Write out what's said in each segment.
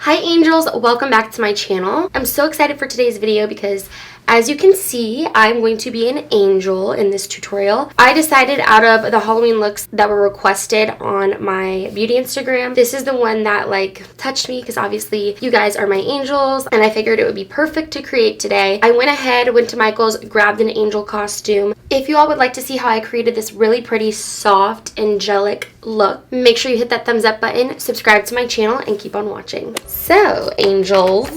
Hi angels, welcome back to my channel. I'm so excited for today's video because as you can see, I'm going to be an angel in this tutorial. I decided out of the Halloween looks that were requested on my beauty Instagram, this is the one that touched me because obviously you guys are my angels and I figured it would be perfect to create today. I went ahead, went to Michael's, grabbed an angel costume. If you all would like to see how I created this really pretty, soft, angelic look, make sure you hit that thumbs up button, subscribe to my channel, and keep on watching. So, angels.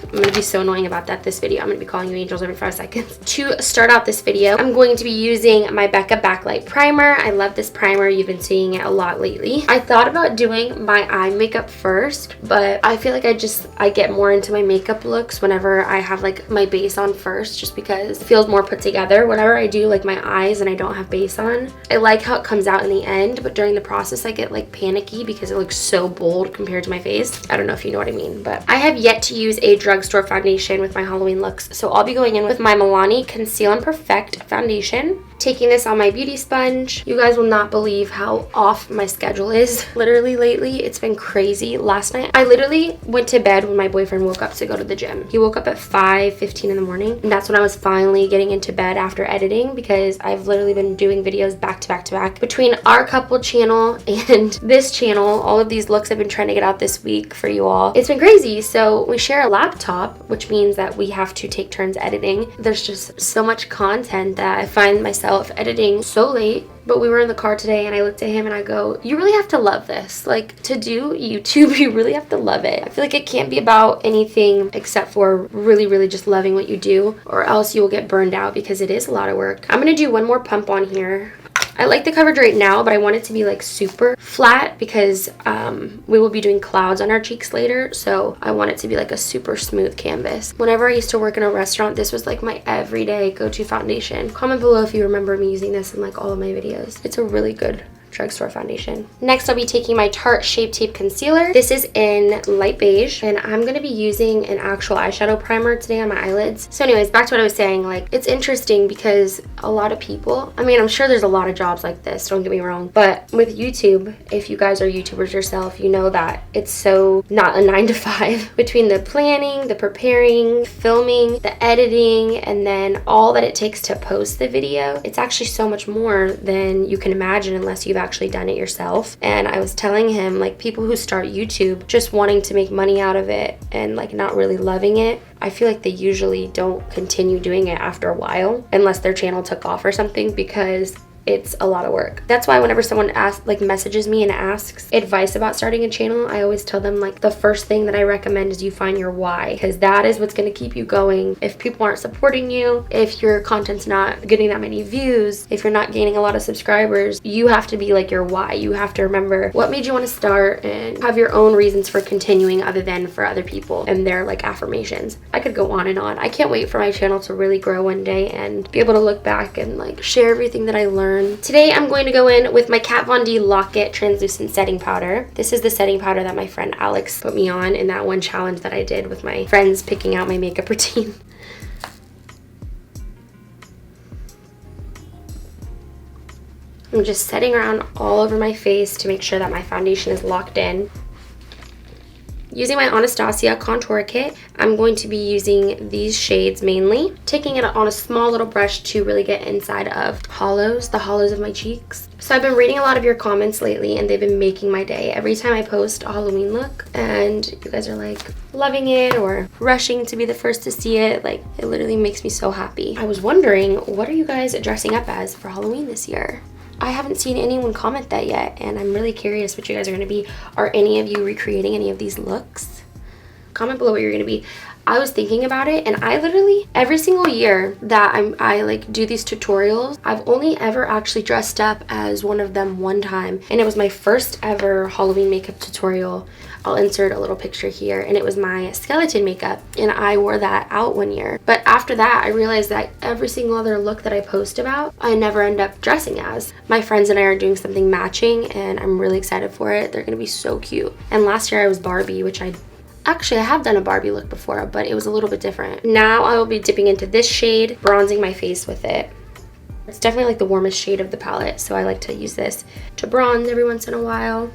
I'm going to be so annoying about that this video. I'm going to be calling you angels every 5 seconds. To start out this video, I'm going to be using my Becca Backlight Primer. I love this primer. You've been seeing it a lot lately. I thought about doing my eye makeup first, but I feel like I get more into my makeup looks whenever I have my base on first, just because it feels more put together. Whenever I do my eyes and I don't have base on, I like how it comes out in the end, but during the process I get panicky because it looks so bold compared to my face. I don't know if you know what I mean, but I have yet to use a drugstore foundation with my Halloween looks, so I'll be going in with my Milani Conceal and Perfect foundation. Taking this on my beauty sponge. You guys will not believe how off my schedule is. Literally lately, it's been crazy. Last night, I literally went to bed when my boyfriend woke up to go to the gym. He woke up at 5:15 in the morning, and that's when I was finally getting into bed after editing, because I've literally been doing videos back to back to back. Between our couple channel and this channel, all of these looks I've been trying to get out this week for you all. It's been crazy. So we share a laptop, which means that we have to take turns editing. There's just so much content that I find myself editing so late. But we were in the car today and I looked at him and I go, you really have to love this. To do YouTube, you really have to love it. I feel like it can't be about anything except for really, really just loving what you do, or else you will get burned out because it is a lot of work. I'm going to do one more pump on here. I like the coverage right now, but I want it to be super flat because we will be doing clouds on our cheeks later. So I want it to be a super smooth canvas. Whenever I used to work in a restaurant, this was my everyday go-to foundation. Comment below if you remember me using this in all of my videos. It's a really good drugstore foundation. Next, I'll be taking my Tarte Shape Tape Concealer. This is in light beige, and I'm going to be using an actual eyeshadow primer today on my eyelids. So anyways, back to what I was saying, it's interesting because a lot of people, I'm sure there's a lot of jobs like this, don't get me wrong, but with YouTube, if you guys are YouTubers yourself, you know that it's so not a 9 to 5 between the planning, the preparing, filming, the editing, and then all that it takes to post the video. It's actually so much more than you can imagine unless you've actually done it yourself. And I was telling him, people who start YouTube just wanting to make money out of it and not really loving it, I feel they usually don't continue doing it after a while unless their channel took off or something, because it's a lot of work. That's why whenever someone messages me and asks advice about starting a channel, I always tell them the first thing that I recommend is you find your why, because that is what's going to keep you going. If people aren't supporting you, if your content's not getting that many views, if you're not gaining a lot of subscribers, you have to be your why. You have to remember what made you want to start and have your own reasons for continuing other than for other people and their affirmations. I could go on and on. I can't wait for my channel to really grow one day and be able to look back and share everything that I learned. Today I'm going to go in with my Kat Von D Lock-It Translucent Setting Powder. This is the setting powder that my friend Alex put me on in that one challenge that I did with my friends picking out my makeup routine. I'm just setting around all over my face to make sure that my foundation is locked in. Using my Anastasia contour kit, I'm going to be using these shades mainly, taking it on a small little brush to really get inside of the hollows of my cheeks. So I've been reading a lot of your comments lately and they've been making my day every time I post a Halloween look, and you guys are loving it or rushing to be the first to see it. It literally makes me so happy. I was wondering, what are you guys dressing up as for Halloween this year? I haven't seen anyone comment that yet, and I'm really curious what you guys are going to be. Are any of you recreating any of these looks? Comment below what you're going to be. I was thinking about it, and I literally, every single year that I do these tutorials, I've only ever actually dressed up as one of them one time, and it was my first ever Halloween makeup tutorial. I'll insert a little picture here, and it was my skeleton makeup, and I wore that out one year. But after that, I realized that every single other look that I post about, I never end up dressing as. My friends and I are doing something matching, and I'm really excited for it. They're gonna be so cute. And last year I was Barbie, which I have done a Barbie look before, but it was a little bit different. Now I will be dipping into this shade, bronzing my face with it. It's definitely the warmest shade of the palette, so I like to use this to bronze every once in a while.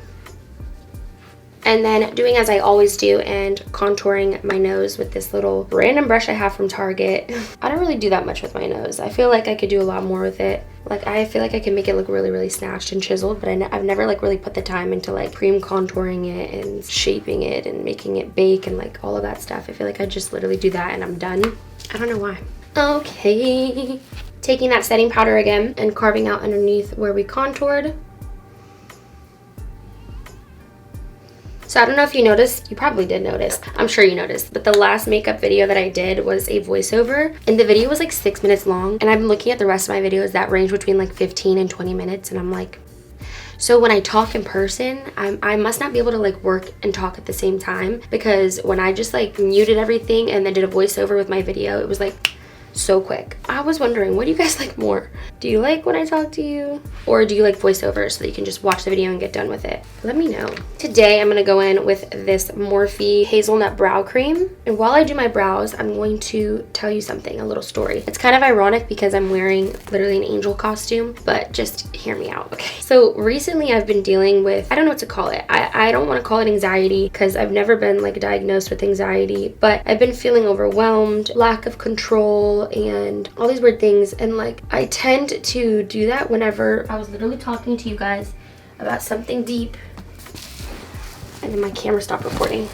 And then doing as I always do and contouring my nose with this little random brush I have from Target. I don't really do that much with my nose. I feel like I could do a lot more with it. Like, I feel like I can make it look really, really snatched and chiseled, but I've never like really put the time into like cream contouring it and shaping it and making it bake and like all of that stuff. I feel like I just literally do that and I'm done. I don't know why. Okay. Taking that setting powder again and carving out underneath where we contoured. So I don't know if you noticed, you probably did notice, I'm sure you noticed, but the last makeup video that I did was a voiceover and the video was like 6 minutes long, and I'm looking at the rest of my videos that range between like 15 and 20 minutes, and I'm like, so when I talk in person, I must not be able to like work and talk at the same time, because when I just like muted everything and then did a voiceover with my video, it was like so quick. I was wondering, what do you guys like more? Do you like when I talk to you? Or do you like voiceovers so that you can just watch the video and get done with it? Let me know. Today I'm gonna go in with this Morphe hazelnut brow cream. And while I do my brows, I'm going to tell you something, a little story. It's kind of ironic because I'm wearing literally an angel costume, but just hear me out, okay? So recently I've been dealing with, I don't know what to call it. I don't want to call it anxiety because I've never been like diagnosed with anxiety, but I've been feeling overwhelmed, lack of control, and all these weird things, and like I tend to do that whenever I was literally talking to you guys about something deep and then my camera stopped recording.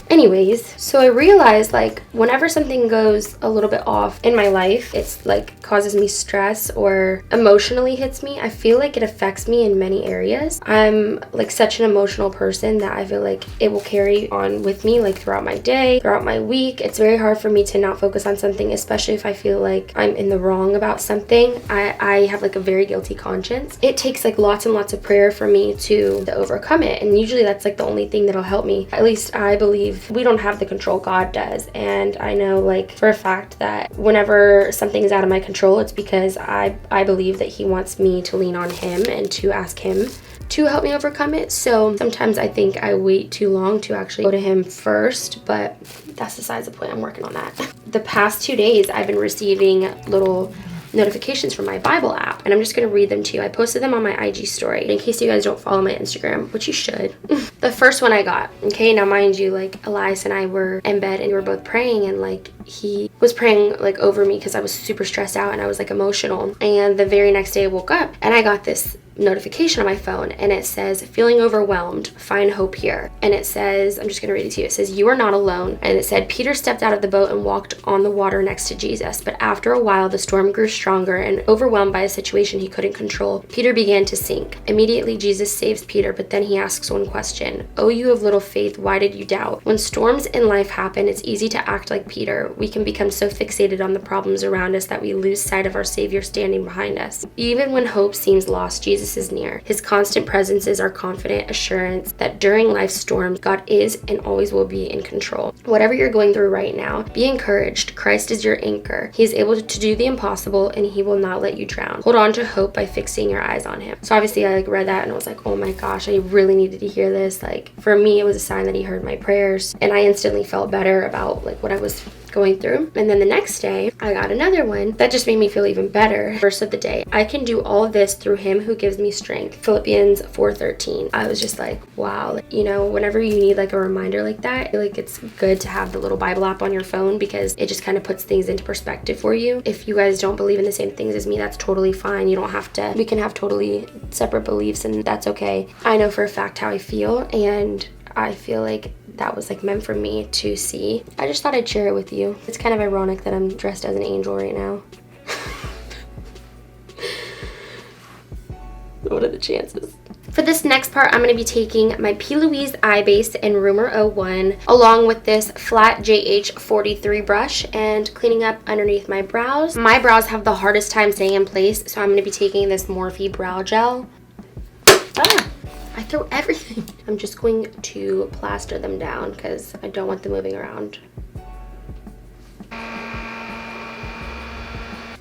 Anyways, so I realized like whenever something goes a little bit off in my life, it's like causes me stress or emotionally hits me, I feel like it affects me in many areas. I'm like such an emotional person that I feel like it will carry on with me like throughout my day, throughout my week. It's very hard for me to not focus on something, especially if I feel like I'm in the wrong about something. I have like a very guilty conscience. It takes like lots and lots of prayer for me to overcome it, and usually that's like the only thing that'll help me. At least I believe we don't have the control, God does. And I know like for a fact that whenever something's out of my control, it's because I believe that he wants me to lean on him and to ask him to help me overcome it. So sometimes I think I wait too long to actually go to him first, but that's besides the point. I'm working on that. The past 2 days I've been receiving little notifications from my Bible app, and I'm just going to read them to you. I posted them on my IG story in case you guys don't follow my Instagram, which you should. The first one I got, okay, now mind you, like Elias and I were in bed and we were both praying, and like he was praying like over me because I was super stressed out and I was like emotional. And the very next day I woke up and I got this notification on my phone, and it says, feeling overwhelmed, find hope here. And it says, I'm just gonna read it to you. It says, you are not alone. And it said, Peter stepped out of the boat and walked on the water next to Jesus, but after a while the storm grew stronger, and overwhelmed by a situation he couldn't control, Peter began to sink. Immediately Jesus saves Peter, but then he asks one question: oh, you of little faith, why did you doubt? When storms in life happen, it's easy to act like Peter. We can become so fixated on the problems around us that we lose sight of our Savior standing behind us. Even when hope seems lost, Jesus is near. His constant presence is our confident assurance that during life's storms, God is and always will be in control. Whatever you're going through right now, be encouraged. Christ is your anchor. He is able to do the impossible, and he will not let you drown. Hold on to hope by fixing your eyes on him. So obviously I like read that and I was like, oh my gosh, I really needed to hear this. Like for me, it was a sign that he heard my prayers, and I instantly felt better about like what I was going through. And then the next day I got another one that just made me feel even better. Verse of the day: I can do all of this through him who gives me strength. Philippians 4:13. I was just like, wow, you know, whenever you need like a reminder like that, I feel like it's good to have the little Bible app on your phone because it just kind of puts things into perspective for you. If you guys don't believe in the same things as me, that's totally fine. You don't have to. We can have totally separate beliefs, and that's okay. I know for a fact how I feel, and I feel like that was like meant for me to see. I just thought I'd share it with you. It's kind of ironic that I'm dressed as an angel right now. What are the chances? For this next part, I'm going to be taking my P. Louise eye base in Rumor 01 along with this flat JH43 brush and cleaning up underneath my brows. My brows have the hardest time staying in place, so I'm going to be taking this Morphe brow gel. I throw everything. I'm just going to plaster them down because I don't want them moving around.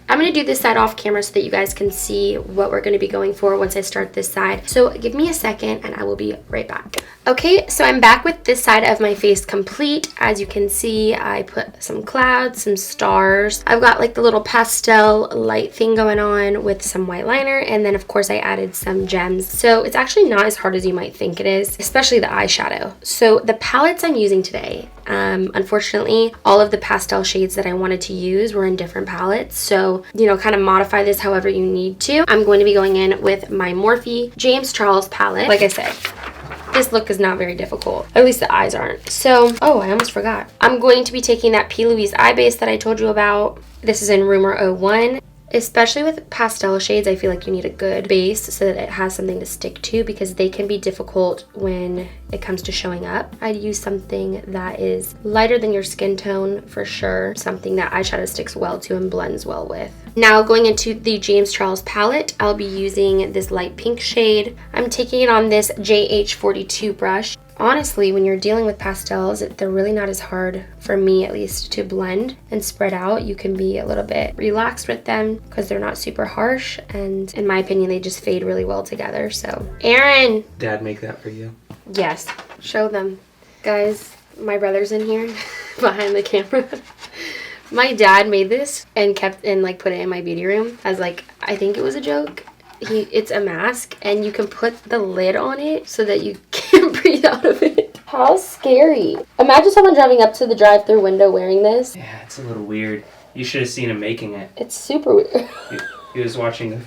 I'm going going to do this side off camera so that you guys can see what we're going to be going for once I start this side. So give me a second and I will be right back. Okay, so I'm back with this side of my face complete. As you can see, I put some clouds, some stars. I've got like the little pastel light thing going on with some white liner, and then of course I added some gems. So it's actually not as hard as you might think it is, especially the eyeshadow. So the palettes I'm using today, unfortunately, all of the pastel shades that I wanted to use were in different palettes. So, you know, kind of modify this however you need to. I'm going to be going in with my Morphe James Charles palette. Like I said, this look is not very difficult. At least the eyes aren't. So, oh, I almost forgot. I'm going to be taking that P. Louise eye base that I told you about. This is in Rumor 01. Especially with pastel shades, I feel like you need a good base so that it has something to stick to, because they can be difficult when it comes to showing up. I'd use something that is lighter than your skin tone for sure. Something that eyeshadow sticks well to and blends well with. Now going into the James Charles palette, I'll be using this light pink shade. I'm taking it on this JH42 brush. Honestly, when you're dealing with pastels, they're really not as hard, for me at least, to blend and spread out. You can be a little bit relaxed with them because they're not super harsh, and in my opinion, they just fade really well together. So, Aaron! Dad make that for you? Yes. Show them. Guys, my brother's in here behind the camera. My dad made this and put it in my beauty room as I think it was a joke. It's a mask and you can put the lid on it so that you can't breathe out of it. How scary. Imagine someone driving up to the drive-thru window wearing this. Yeah, it's a little weird. You should have seen him making it. It's super weird. He was watching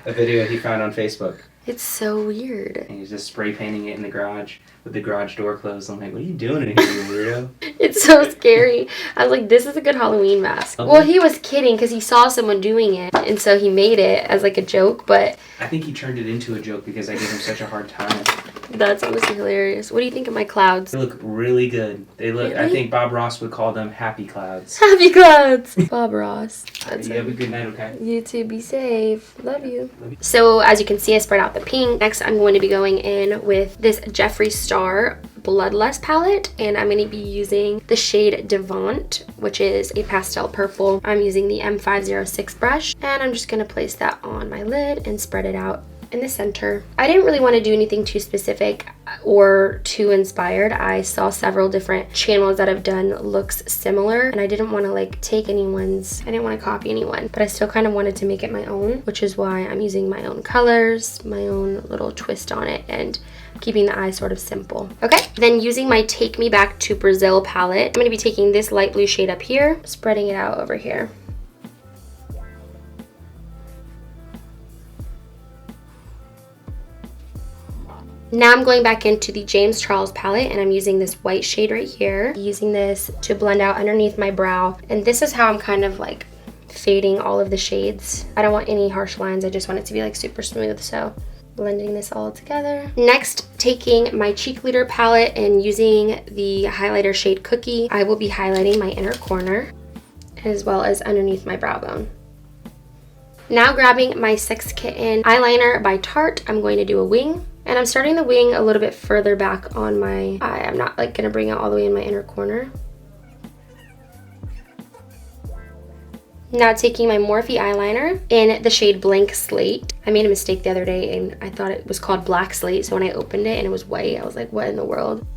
a video he found on Facebook. It's so weird. And he's just spray painting it in the garage with the garage door closed. I'm like, what are you doing in here, you weirdo? It's so scary. I was like, this is a good Halloween mask. Well, he was kidding because he saw someone doing it, and so he made it as a joke, but... I think he turned it into a joke because I gave him such a hard time. That's honestly hilarious. What do you think of my clouds? They look really good. They look, really? I think Bob Ross would call them happy clouds. Happy clouds! Bob Ross. You have a good night, okay? You too, be safe. Love you. So, as you can see, I spread out the pink. Next, I'm going to be going in with this Jeffree Star Bloodlust palette, and I'm going to be using the shade Devant, which is a pastel purple. I'm using the M506 brush, and I'm just going to place that on my lid and spread it out in the center. I didn't really want to do anything too specific or too inspired. I saw several different channels that have done looks similar, and I didn't want to take I didn't want to copy anyone, but I still kind of wanted to make it my own, which is why I'm using my own colors, my own little twist on it, and keeping the eye sort of simple. Okay, then using my Take Me Back to Brazil palette, I'm going to be taking this light blue shade up here, spreading it out over here. Now I'm going back into the James Charles palette, and I'm using this white shade right here. Using this to blend out underneath my brow. And this is how I'm kind of fading all of the shades. I don't want any harsh lines. I just want it to be super smooth. So blending this all together. Next, taking my cheek leader palette and using the highlighter shade Cookie, I will be highlighting my inner corner as well as underneath my brow bone. Now grabbing my Sex Kitten eyeliner by Tarte, I'm going to do a wing. And I'm starting the wing a little bit further back on my eye. I'm not gonna bring it all the way in my inner corner. Now taking my Morphe eyeliner in the shade Blank Slate. I made a mistake the other day and I thought it was called Black Slate, so when I opened it and it was white, I was like, what in the world?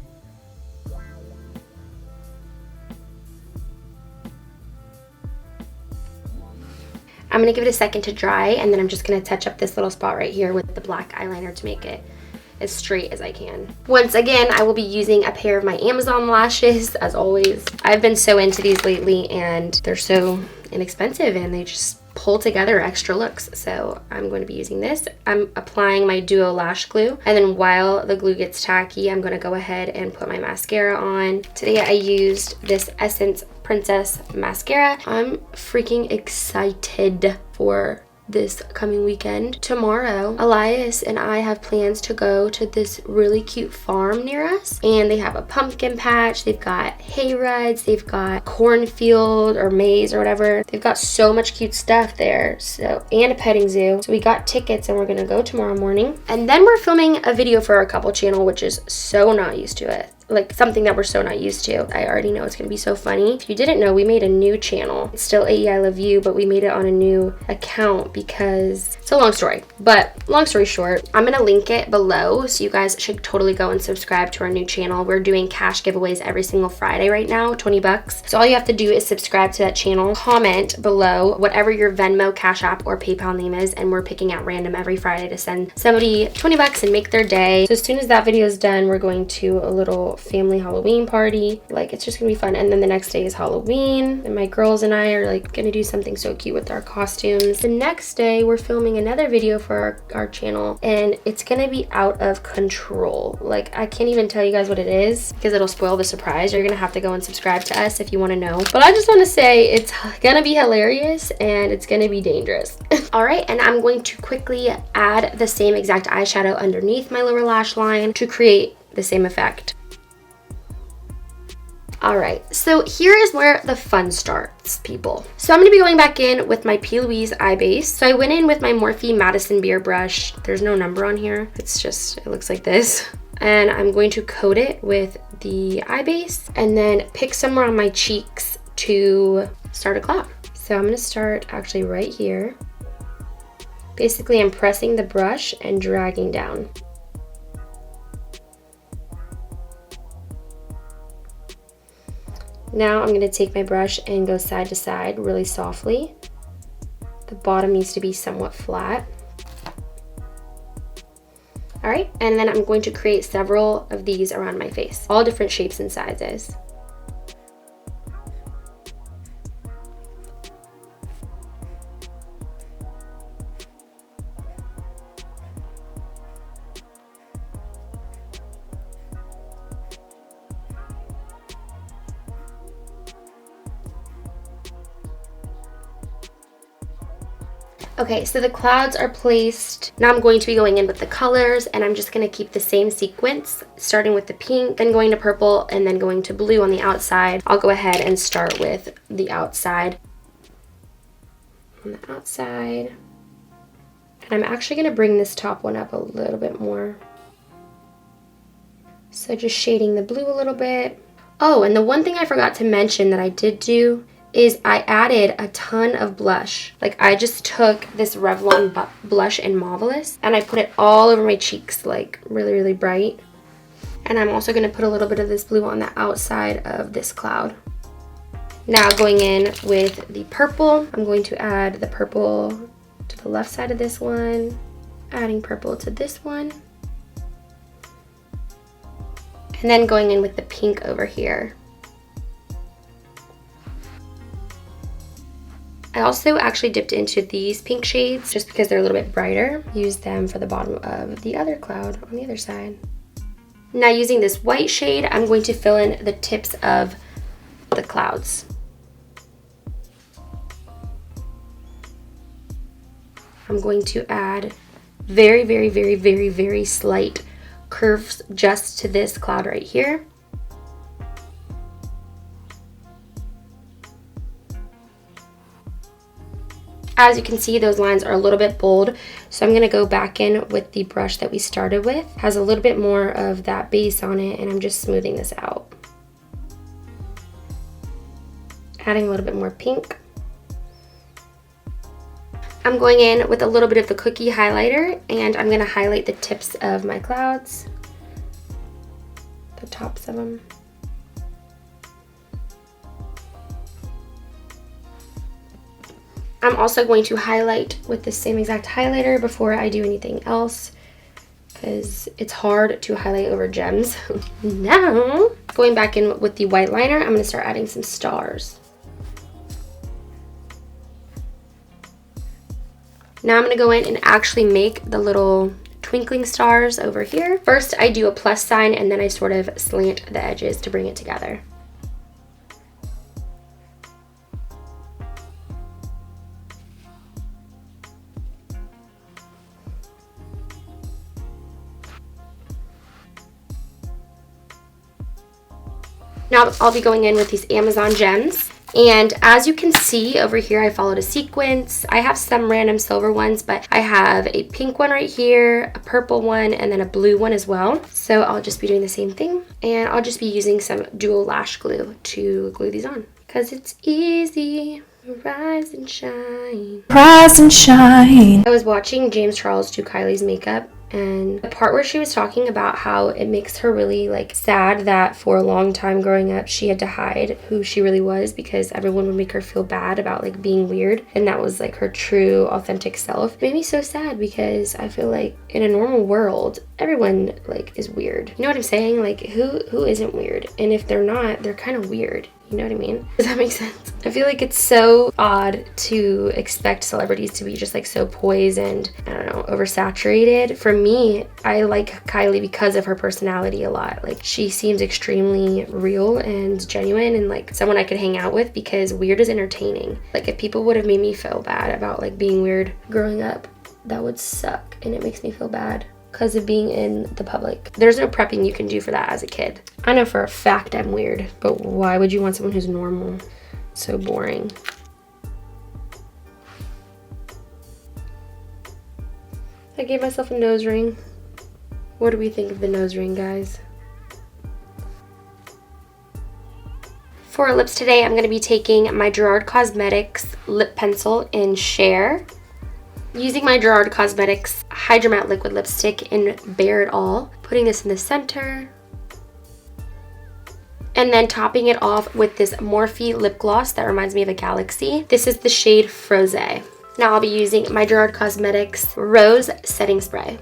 I'm gonna give it a second to dry, and then I'm just gonna touch up this little spot right here with the black eyeliner to make it as straight as I can. Once again, I will be using a pair of my Amazon lashes, as always. I've been so into these lately, and they're so inexpensive, and they just pull together extra looks. So I'm going to be using this. I'm applying my Duo Lash Glue, and then while the glue gets tacky, I'm going to go ahead and put my mascara on. Today I used this Essence Princess mascara. I'm freaking excited for this coming weekend. Tomorrow, Elias and I have plans to go to this really cute farm near us, and they have a pumpkin patch, they've got hay rides, they've got cornfield or maize or whatever. They've got so much cute stuff there, so, and a petting zoo. So we got tickets and we're gonna go tomorrow morning. And then we're filming a video for our couple channel, which is so not used to it. like something that we're so not used to. I already know it's gonna be so funny. If you didn't know, we made a new channel. It's still AE I Love You, but we made it on a new account because it's a long story. But long story short, I'm gonna link it below, so you guys should totally go and subscribe to our new channel. We're doing cash giveaways every single Friday right now, 20 bucks. So all you have to do is subscribe to that channel, comment below whatever your Venmo, Cash App, or PayPal name is, and we're picking at random every Friday to send somebody 20 bucks and make their day. So as soon as that video is done, we're going to a little family Halloween party. Like, it's just gonna be fun. And then the next day is Halloween, and my girls and I are like gonna do something so cute with our costumes. The next day we're filming another video for our channel, and it's gonna be out of control. Like, I can't even tell you guys what it is because it'll spoil the surprise. You're gonna have to go and subscribe to us if you want to know, but I just want to say it's gonna be hilarious and it's gonna be dangerous. All right, and I'm going to quickly add the same exact eyeshadow underneath my lower lash line to create the same effect. All right, so here is where the fun starts, people. So I'm gonna be going back in with my P. Louise eye base. So I went in with my Morphe Madison Beer brush. There's no number on here. It's just, it looks like this. And I'm going to coat it with the eye base and then pick somewhere on my cheeks to start a cloud. So I'm gonna start actually right here. Basically, I'm pressing the brush and dragging down. Now I'm going to take my brush and go side to side really softly. The bottom needs to be somewhat flat. All right, and then I'm going to create several of these around my face, all different shapes and sizes. Okay, so the clouds are placed. Now I'm going to be going in with the colors, and I'm just going to keep the same sequence, starting with the pink, then going to purple, and then going to blue on the outside. I'll go ahead and start with the outside. On the outside. And I'm actually going to bring this top one up a little bit more. So just shading the blue a little bit. Oh, and the one thing I forgot to mention that I did do is I added a ton of blush. Like, I just took this Revlon blush in Marvelous and I put it all over my cheeks, like really, really bright. And I'm also gonna put a little bit of this blue on the outside of this cloud. Now going in with the purple, I'm going to add the purple to the left side of this one, adding purple to this one, and then going in with the pink over here. I also actually dipped into these pink shades just because they're a little bit brighter. Use them for the bottom of the other cloud on the other side. Now using this white shade, I'm going to fill in the tips of the clouds. I'm going to add very, very, very, very, very slight curves just to this cloud right here. As you can see, those lines are a little bit bold, so I'm going to go back in with the brush that we started with. It has a little bit more of that base on it, and I'm just smoothing this out. Adding a little bit more pink. I'm going in with a little bit of the cookie highlighter, and I'm going to highlight the tips of my clouds, the tops of them. I'm also going to highlight with the same exact highlighter before I do anything else because it's hard to highlight over gems. Now, going back in with the white liner, I'm going to start adding some stars. Now I'm going to go in and actually make the little twinkling stars over here. First, I do a plus sign and then I sort of slant the edges to bring it together. Now I'll be going in with these Amazon gems, And as you can see over here, I followed a sequence. I have some random silver ones, but I have a pink one right here, a purple one, and then a blue one as well. So I'll just be doing the same thing. And I'll just be using some dual lash glue to glue these on. Because it's easy. Rise and shine. Rise and shine. I was watching James Charles do Kylie's makeup, and the part where she was talking about how it makes her really like sad that for a long time growing up she had to hide who she really was because everyone would make her feel bad about like being weird, and that was like her true authentic self. It made me so sad because I feel like in a normal world everyone like is weird. You know what I'm saying? Like who isn't weird? And if they're not, they're kind of weird. You know what I mean? Does that make sense? I feel like it's so odd to expect celebrities to be just like so poised and, I don't know, oversaturated. For me, I like Kylie because of her personality a lot. Like, she seems extremely real and genuine and like someone I could hang out with because weird is entertaining. Like, if people would have made me feel bad about like being weird growing up, that would suck, and it makes me feel bad because of being in the public. There's no prepping you can do for that as a kid. I know for a fact I'm weird, but why would you want someone who's normal? So boring. I gave myself a nose ring. What do we think of the nose ring, guys? For lips today, I'm going to be taking my Gerard Cosmetics lip pencil in Share. Using my Gerard Cosmetics Hydro Matte Liquid Lipstick in Bare It All. Putting this in the center. And then topping it off with this Morphe lip gloss that reminds me of a galaxy. This is the shade Froze. Now I'll be using my Gerard Cosmetics Rose Setting Spray.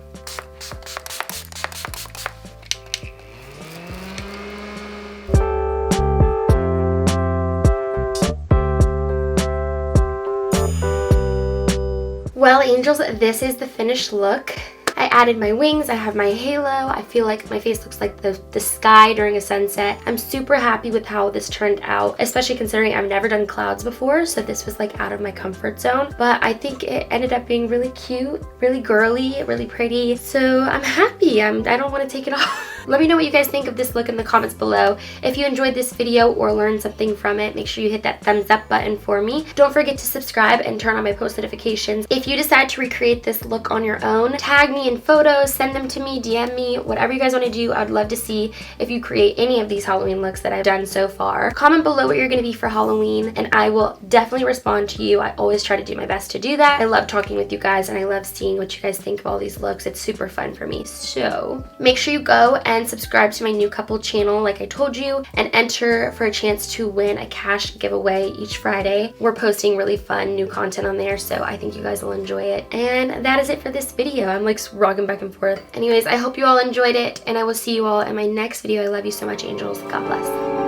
Well, angels, this is the finished look. I added my wings, I have my halo. I feel like my face looks like the sky during a sunset. I'm super happy with how this turned out, especially considering I've never done clouds before, so this was like out of my comfort zone. But I think it ended up being really cute, really girly, really pretty. So I'm happy. I don't want to take it off. Let me know what you guys think of this look in the comments below. If you enjoyed this video or learned something from it, make sure you hit that thumbs up button for me. Don't forget to subscribe and turn on my post notifications. If you decide to recreate this look on your own, tag me in photos, send them to me, DM me, whatever you guys want to do. I'd love to see if you create any of these Halloween looks that I've done so far. Comment below what you're going to be for Halloween, and I will definitely respond to you. I always try to do my best to do that. I love talking with you guys, and I love seeing what you guys think of all these looks. It's super fun for me. So make sure you go and subscribe to my new couple channel like I told you, and enter for a chance to win a cash giveaway each Friday. We're posting really fun new content on there, so I think you guys will enjoy it. And that is it for this video. I'm like rocking back and forth. Anyways, I hope you all enjoyed it, and I will see you all in my next video. I love you so much, angels. God bless.